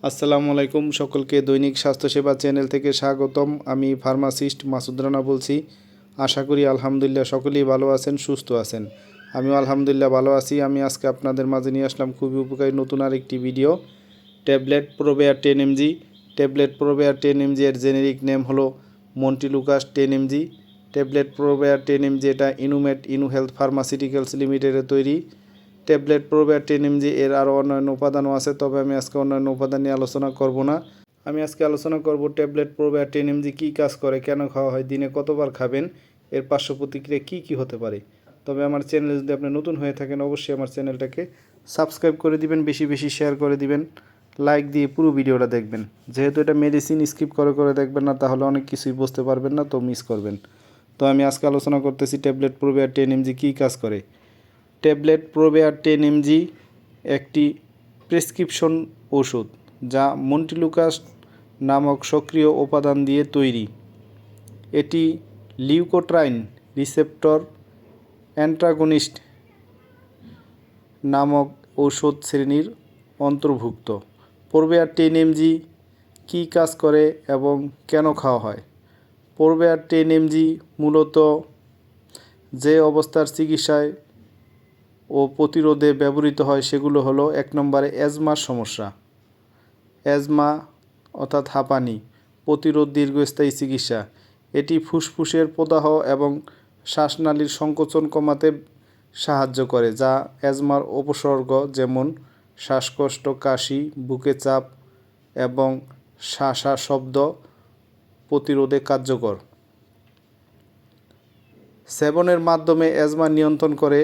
আসসালামু আলাইকুম সকলকে দৈনিক স্বাস্থ্যসেবা চ্যানেল থেকে স্বাগতম। আমি ফার্মাসিস্ট মাসুদ রানা বলছি। আশা করি আলহামদুলিল্লাহ সকলেই ভালো আছেন, সুস্থ আছেন। আমিও আলহামদুলিল্লাহ ভালো আছি। আমি আজকে আপনাদের মাঝে নিয়ে আসলাম খুবই উপকারী নতুন আরেকটি ভিডিও। ট্যাবলেট প্রোবেয়ার 10 mg। ট্যাবলেট প্রোবেয়ার 10 mg এর জেনেরিক নেম হলো মন্টিলুকাস 10 mg। ট্যাবলেট প্রোবেয়ার 10 mg এটা ইনুমেট হেলথ ফার্মাসিউটিক্যালস লিমিটেডের তৈরি। ট্যাবলেট প্রোবেয়ার 10 mg এর আরও অন্যান্য উপাদানও আছে, তবে আমি আজকে অন্যান্য উপাদান নিয়ে আলোচনা করব না। আমি আজকে আলোচনা করব ট্যাবলেট প্রোবেয়ার 10 mg কী কাজ করে, কেন খাওয়া হয়, দিনে কতবার খাবেন, এর পার্শ্ব প্রতিক্রিয়া কী কী হতে পারে। তবে আমার চ্যানেলে যদি আপনি নতুন হয়ে থাকেন অবশ্যই আমার চ্যানেলটাকে সাবস্ক্রাইব করে দিবেন, বেশি বেশি শেয়ার করে দিবেন, লাইক দিয়ে পুরো ভিডিওটা দেখবেন। যেহেতু এটা মেডিসিন, স্কিপ করে দেখবেন না, তাহলে অনেক কিছুই বুঝতে পারবেন না, তো মিস করবেন। তো আমি আজকে আলোচনা করতেছি ট্যাবলেট প্রোবেয়ার 10 mg কী কাজ করে। ট্যাবলেট প্রোবেয়ার 10 mg একটি প্রেসক্রিপশন ওষুধ যা মন্টিলুকাস নামক সক্রিয় উপাদান দিয়ে তৈরি। এটি লিউকোট্রাইন রিসেপ্টর অ্যান্টাগনিস্ট নামক ঔষধ শ্রেণীর অন্তর্ভুক্ত। প্রোবেয়ার 10 mg কী কাজ করে এবং কেন খাওয়া হয়। প্রোবেয়ার 10 mg মূলত যে অবস্থার চিকিৎসায় ও প্রতিরোধে ব্যবহৃত হয় সেগুলো হলো: 1 নম্বরে অ্যাজমার সমস্যা, অ্যাজমা অর্থাৎ হাঁপানি প্রতিরোধ, দীর্ঘস্থায়ী চিকিৎসা। এটি ফুসফুসের প্রদাহ এবং শ্বাসনালীর সংকোচন কমাতে সাহায্য করে, যা অ্যাজমার উপসর্গ যেমন শ্বাসকষ্ট, কাশি, বুকে চাপ এবং শাঁসা শব্দ প্রতিরোধে কার্যকর। সেবনের মাধ্যমে অ্যাজমা নিয়ন্ত্রণ করে।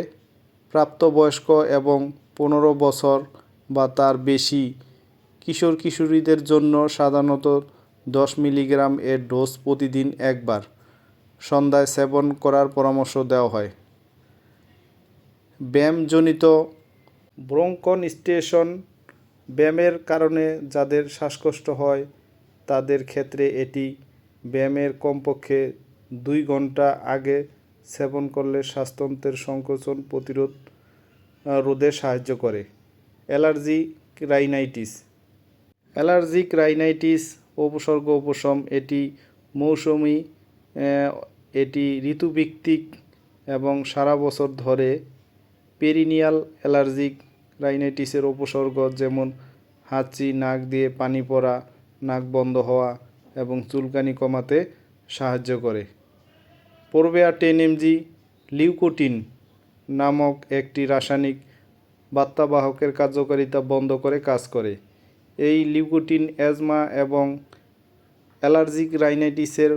প্রাপ্তবয়স্ক এবং 15 বছর বা তার বেশি কিশোর কিশোরীদের জন্য সাধারণত 10 মিলিগ্রাম এর ডোজ প্রতিদিন একবার সন্ধ্যায় সেবন করার পরামর্শ দেওয়া হয়। ব্যায়ামজনিত ব্রঙ্কনস্ট্রিকশন, ব্যায়ামের কারণে যাদের শ্বাসকষ্ট হয় তাদের ক্ষেত্রে এটি ব্যায়ামের কমপক্ষে 2 ঘন্টা আগে সেবন করলে শ্বাসতন্ত্রের সংকোচন রোধে সাহায্য করে। অ্যালার্জিক রাইনাইটিস উপসর্গ উপশম, এটি মৌসুমি, এটি ঋতুভিত্তিক এবং সারা বছর ধরে। পেরিনিয়াল অ্যালার্জিক রাইনাইটিসের উপসর্গ যেমন হাঁচি, নাক দিয়ে পানি পড়া, নাক বন্ধ হওয়া এবং চুলকানি কমাতে সাহায্য করে। প্রোবেয়ার 10 mg লিউকোটিন নামক একটি রাসায়নিক বার্তাবাহকের কার্যকারিতা বন্ধ করে কাজ করে। এই লিউকোটিন অ্যাজমা এবং অ্যালার্জিক রাইনাইটিসের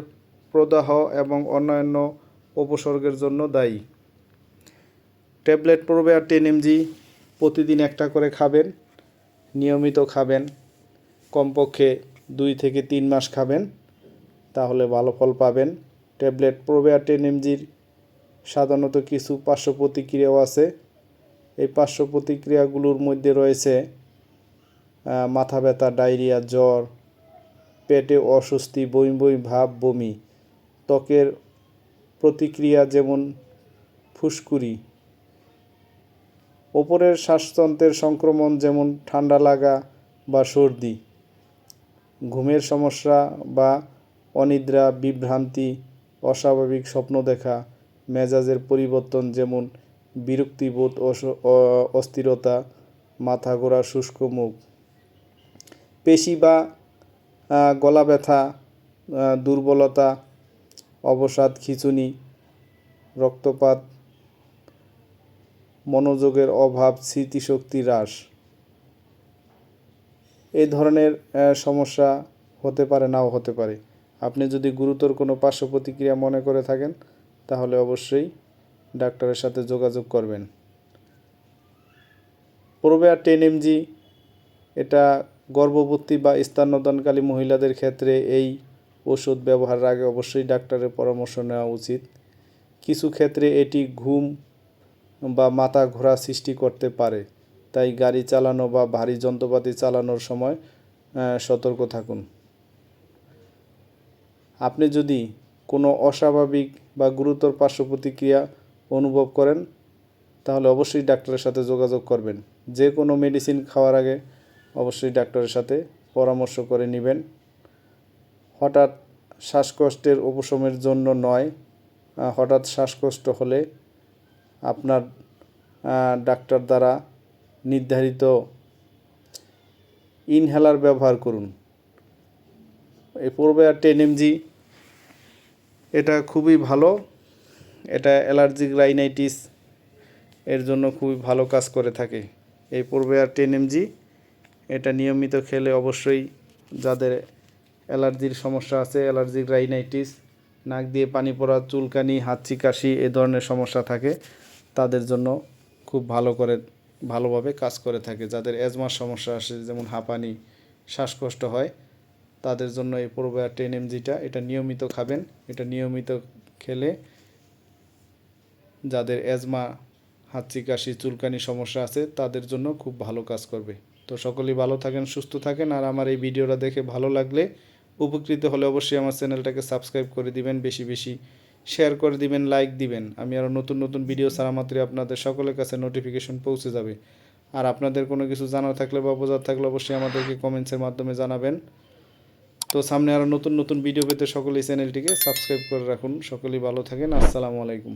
প্রদাহ এবং অন্যান্য উপসর্গের জন্য দায়ী। ট্যাবলেট প্রোবেয়ার 10 mg প্রতিদিন একটা করে খাবেন, নিয়মিত খাবেন, কমপক্ষে 2 থেকে 3 মাস খাবেন, তাহলে ভালো ফল পাবেন। ট্যাবলেট প্রোবেয়ার 10 mg সাধারণত কিছু পার্শ্ব প্রতিক্রিয়াও আছে। এই পার্শ্ব প্রতিক্রিয়াগুলোর মধ্যে রয়েছে মাথা ব্যথা, ডায়রিয়া, জ্বর, পেটে অস্বস্তি, বমি বমি ভাব, বমি, ত্বকের প্রতিক্রিয়া যেমন ফুসকুড়ি, ওপরের শ্বাসতন্ত্রের সংক্রমণ যেমন ঠান্ডা লাগা বা সর্দি, ঘুমের সমস্যা বা অনিদ্রা, বিভ্রান্তি, অস্বাভাবিক স্বপ্ন দেখা, মেজাজের পরিবর্তন যেমন বিরক্তিবোধ, অস্থিরতা, মাথা ঘোরা, শুষ্ক মুখ, পেশি বা গলা ব্যথা, দুর্বলতা, অবসাদ, খিঁচুনি, রক্তপাত, মনোযোগের অভাব, স্মৃতিশক্তি হ্রাস, এই ধরনের সমস্যা হতে পারে, নাও হতে পারে। আপনি যদি গুরুতর কোনো পার্শ্ব প্রতিক্রিয়া মনে করে থাকেন তাহলে অবশ্যই ডাক্তারের সাথে যোগাযোগ করবেন। প্রোবেয়ার 10 mg এটা গর্ভবতী বা স্তন্যদানকারী মহিলাদের ক্ষেত্রে এই ওষুধ ব্যবহারের আগে অবশ্যই ডাক্তারের পরামর্শ নেওয়া উচিত। কিছু ক্ষেত্রে এটি ঘুম বা মাথা ঘোরা সৃষ্টি করতে পারে, তাই গাড়ি চালানো বা ভারী যন্ত্রপাতি চালানোর সময় সতর্ক থাকুন। আপনি যদি কোনো অস্বাভাবিক বা গুরুতর পার্শ্ব প্রতিক্রিয়া অনুভব করেন তাহলে অবশ্যই ডাক্তারের সাথে যোগাযোগ করবেন। যে কোনো মেডিসিন খাওয়ার আগে অবশ্যই ডাক্তারের সাথে পরামর্শ করে নেবেন। হঠাৎ শ্বাসকষ্টের উপশমের জন্য নয়, হঠাৎ শ্বাসকষ্ট হলে আপনার ডাক্তার দ্বারা নির্ধারিত ইনহেলার ব্যবহার করুন। এই পূর্বেয়ার 10mg এটা খুবই ভালো, এটা অ্যালার্জিক রাইনাইটিস এর জন্য খুবই ভালো কাজ করে থাকে। এই পূর্বেয়ার 10mg এটা নিয়মিত খেলে অবশ্যই যাদের অ্যালার্জির সমস্যা আছে, অ্যালার্জিক রাইনাইটিস, নাক দিয়ে পানি পড়া, চুলকানি, হাঁচি কাশি এই ধরনের সমস্যা থাকে, তাদের জন্য খুব ভালোভাবে কাজ করে থাকে। যাদের অ্যাজমার সমস্যা আসে, যেমন হাঁপানি, শ্বাসকষ্ট হয়, তাদের জন্য এই পূর্বেয়ার 10mgটা এটা নিয়মিত খাবেন। এটা নিয়মিত খেলে যাদের অ্যাজমা, হাঁচি কাশি, চুলকানি সমস্যা আছে তাদের জন্য খুব ভালো কাজ করবে। তো সকলেই ভালো থাকেন, সুস্থ থাকেন। আর আমার এই ভিডিওটা দেখে ভালো লাগলে, উপকৃত হলে অবশ্যই আমার চ্যানেলটাকে সাবস্ক্রাইব করে দিবেন, বেশি বেশি শেয়ার করে দিবেন, লাইক দিবেন। আমি আরও নতুন নতুন ভিডিও ছাড়া মাত্রই আপনাদের সকলের কাছে নোটিফিকেশন পৌঁছে যাবে। আর আপনাদের কোনো কিছু জানার থাকলে বা বোঝার থাকলে অবশ্যই আমাদেরকে কমেন্টসের মাধ্যমে জানাবেন। তো সামনে আরও নতুন নতুন ভিডিও পেতে সকলেই চ্যানেলটিকে সাবস্ক্রাইব করে রাখুন। সকলেই ভালো থাকেন। আসসালামু আলাইকুম।